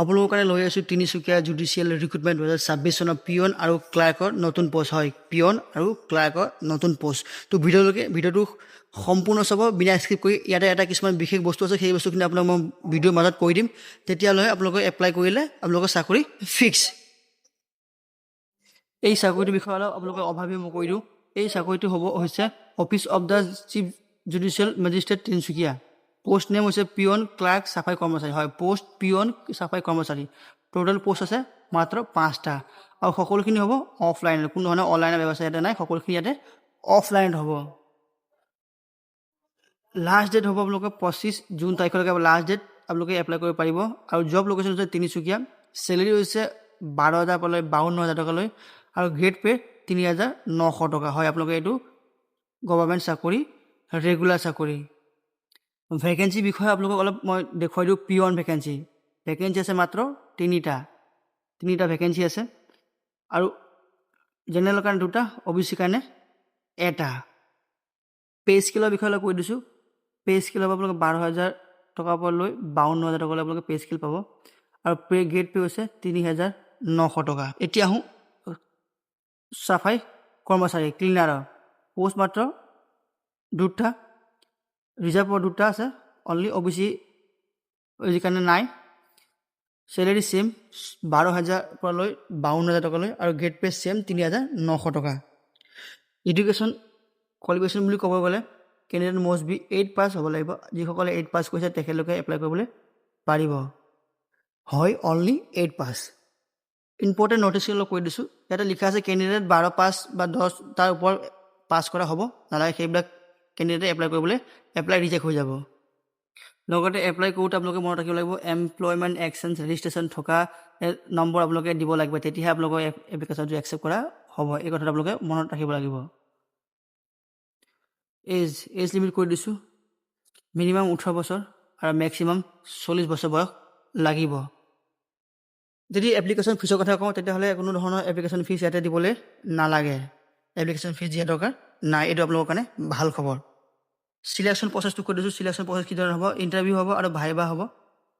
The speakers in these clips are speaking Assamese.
আপোনালোকৰ কাৰণে লৈ আছোঁ তিনিচুকীয়া জুডিচিয়েল ৰিক্ৰুটমেণ্ট 2026 চনৰ পিয়ন আৰু ক্লাৰ্কৰ নতুন পষ্ট হয়। পিয়ন আৰু ক্লাৰ্কৰ নতুন পষ্ট। তো ভিডিঅ'টো সম্পূৰ্ণ চাব বিনা স্কিপ কৰি। ইয়াতে এটা কিছুমান বিশেষ বস্তু আছে, সেই বস্তুখিনি আপোনাক মই ভিডিঅ'ৰ মাজত কৈ দিম। তেতিয়ালৈ আপোনালোকে এপ্লাই কৰিলে আপোনালোকৰ চাকৰি ফিক্স। এই চাকৰিটোৰ বিষয়ে অলপ আপোনালোকে অভাৱী মই কৈ দিওঁ। এই চাকৰিটো হৈছে office of the chief judicial magistrate Tinsukia. Post name হৈছে পিয়ন ক্লাৰ্ক চাফাই কৰ্মচাৰী। হয়, পোষ্ট পিয়ন চাফাই কৰ্মচাৰী। টোটেল পোষ্ট আছে মাত্ৰ 5টা আৰু সকলোখিনি হ'ব অফলাইন। কোনো ধৰণৰ অনলাইনৰ ব্যৱস্থা ইয়াতে নাই, সকলোখিনি ইয়াতে অফলাইনত হ'ব। লাষ্ট ডেট হ'ব আপোনালোকৰ 25 জুন তাৰিখলৈকে লাষ্ট ডেট আপোনালোকে এপ্লাই কৰিব পাৰিব। আৰু জব লোকেশ্যন হৈছে তিনিচুকীয়া। চেলেৰি হৈছে 12,000 পৰা লৈ 52,000 টকালৈ আৰু গ্ৰেড পে' 3,900 টকা। হয়, আপোনালোকে এইটো গভৰ্ণমেণ্ট চাকৰি, ৰেগুলাৰ চাকৰি। ভেকেঞ্চিৰ বিষয়ে আপোনালোকক অলপ মই দেখুৱাই দিওঁ। পিয়ন ভেকেঞ্চি আছে মাত্ৰ 3টা ভেকেঞ্চি আছে আৰু জেনেৰেলৰ কাৰণে 2টা, OBC কাৰণে 1টা। পে স্কেলৰ বিষয়ে অলপ কৈ দিছোঁ। পে স্কেল হ'ব আপোনালোকে 12,000 টকাৰ পৰা লৈ 52,000 টকালৈ আপোনালোকে পে স্কেল পাব আৰু গ্ৰেড পে হৈছে 3,900 টকা। এতিয়া আহোঁ চাফাই কৰ্মচাৰী ক্লিনাৰৰ। পোষ্ট মাত্ৰ 2টা, ৰিজাৰ্ভৰ 2টা আছে, অনলি OBC কাৰণে নাই। চেলেৰি ছেম 12,000 পৰা লৈ 52,000 টকালৈ আৰু গ্ৰেড পে ছেম 3,900 টকা। এডুকেশ্যন কোৱালিফিকেশ্যন বুলি ক'ব গ'লে কেণ্ডিডেট মষ্ট বি 8 পাছ হ'ব লাগিব। যিসকলে 8 পাছ কৰিছে তেখেতলোকে এপ্লাই কৰিবলৈ পাৰিব। হয়, অনলি 8 পাছ। ইম্পৰ্টেণ্ট ন'টিচ অলপ কৈ দিছোঁ। ইয়াতে লিখা আছে কেণ্ডিডেট 12 পাছ বা 10 তাৰ ওপৰত পাছ কৰা হ'ব নালাগে। সেইবিলাক কেণ্ডিডেটে এপ্লাই কৰিবলৈ ৰিজেক্ট হৈ যাব। লগতে এপ্লাই কৰোঁতে আপোনালোকে মনত ৰাখিব লাগিব এমপ্লয়মেণ্ট এক্সচেঞ্জ ৰেজিষ্ট্ৰেশ্যন থকা নম্বৰ আপোনালোকে দিব লাগিব, তেতিয়াহে আপোনালোকৰ এপ্লিকেশ্যনটো একচেপ্ট কৰা হ'ব। এই কথাটো আপোনালোকে মনত ৰাখিব লাগিব। এজ লিমিট কৰি দিছোঁ। মিনিমাম 18 বছৰ আৰু মেক্সিমাম 40 বছৰ বয়স লাগিব। যদি এপ্লিকেশ্যন ফিজৰ কথা কওঁ তেতিয়াহ'লে কোনো ধৰণৰ এপ্লিকেশ্যন ফিজ ইয়াতে দিবলৈ নালাগে। এপ্লিকেশ্যন ফিজ দিয়া দৰকাৰ নাই। এইটো আপোনালোকৰ কাৰণে ভাল খবৰ। চিলেকশ্যন প্ৰচেছটো কৈ দিছোঁ। চিলেকশ্যন প্ৰচেছ কি ধৰণৰ হ'ব? ইণ্টাৰভিউ হ'ব আৰু ভাইবা হ'ব।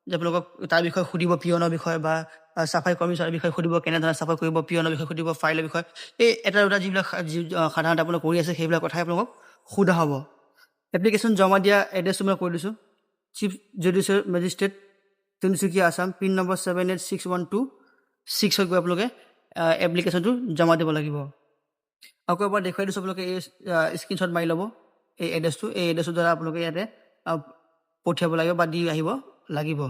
যে আপোনালোকক তাৰ বিষয়ে সুধিব, পিয়নৰ বিষয়ে বা চাফাই কৰ্মচাৰীৰ বিষয়ে সুধিব, কেনেধৰণে চাফাই কৰিব, পিয়নৰ বিষয়ে সুধিব, ফাইলৰ বিষয়ে, এই এটা দুটা যিবিলাক সাধাৰণতে আপোনালোকে কৰি আছে সেইবিলাক কথাই আপোনালোকক সোধা হ'ব। এপ্লিকেশ্যন জমা দিয়া এড্ৰেছটো মই কৈ দিছোঁ। Chief judicial magistrate Tinsukia Assam, pin number 786126 গৈ আপোনালোকে এপ্লিকেশ্যনটো জমা দিব লাগিব। আকৌ এবাৰ দেখুৱাই দিছোঁ, আপোনালোকে এই স্ক্ৰীনশ্বট মাৰি ল'ব এই এড্ৰেছটোৰ দ্বাৰা আপোনালোকে ইয়াতে পঠিয়াব লাগিব বা দি আহিব লাগিব।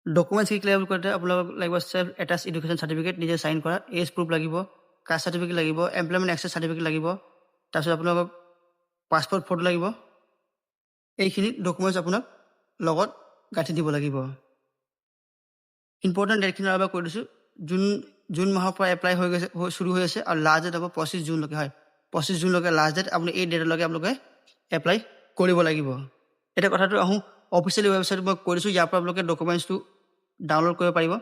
ডকুমেণ্টছ কি ক্লিয়াৰ কৰোঁতে আপোনালোকক লাগিব চেল্ফ এটাচ এডুকেশ্যন চাৰ্টিফিকেট, নিজে চাইন কৰা, এজ প্ৰুফ লাগিব, কাষ্ট চাৰ্টিফিকেট লাগিব, এমপ্লয়মেণ্ট এক্সেছ চাৰ্টিফিকেট লাগিব, তাৰপিছত আপোনালোকক পাছপৰ্ট ফটো লাগিব। এইখিনি ডকুমেণ্টছ আপোনাক লগত গাঁঠি দিব লাগিব। ইম্পৰ্টেণ্ট ডেটখিনি আৰু এবাৰ কৈ দিছোঁ। জুন মাহৰ পৰা এপ্লাই শুৰু হৈ আছে আৰু লাষ্ট ডেট হ'ব 25 জুনলৈকে। হয়, 25 জুনলৈকে লাষ্ট ডেট। আপুনি এই ডেটলৈকে আপোনালোকে এপ্লাই কৰিব লাগিব। এতিয়া কথাটো আহোঁ অফিচিয়েলি ৱেবছাইট মই কৈ দিছোঁ। ইয়াৰ পৰা আপোনালোকে ডকুমেণ্টছটো ডাউনলোড কৰিব পাৰিব।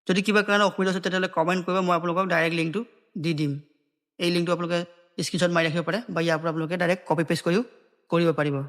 যদি কিবা কাৰণে অসুবিধা আছে তেতিয়াহ'লে কমেণ্ট কৰিব, মই আপোনালোকক ডাইৰেক্ট লিংকটো দি দিম। এই লিংকটো আপোনালোকে স্ক্ৰীনশ্বট মাৰি ৰাখিব পাৰে বা ইয়াৰ পৰা আপোনালোকে ডাইৰেক্ট কপি পেষ্ট কৰিও কৰিব পাৰিব।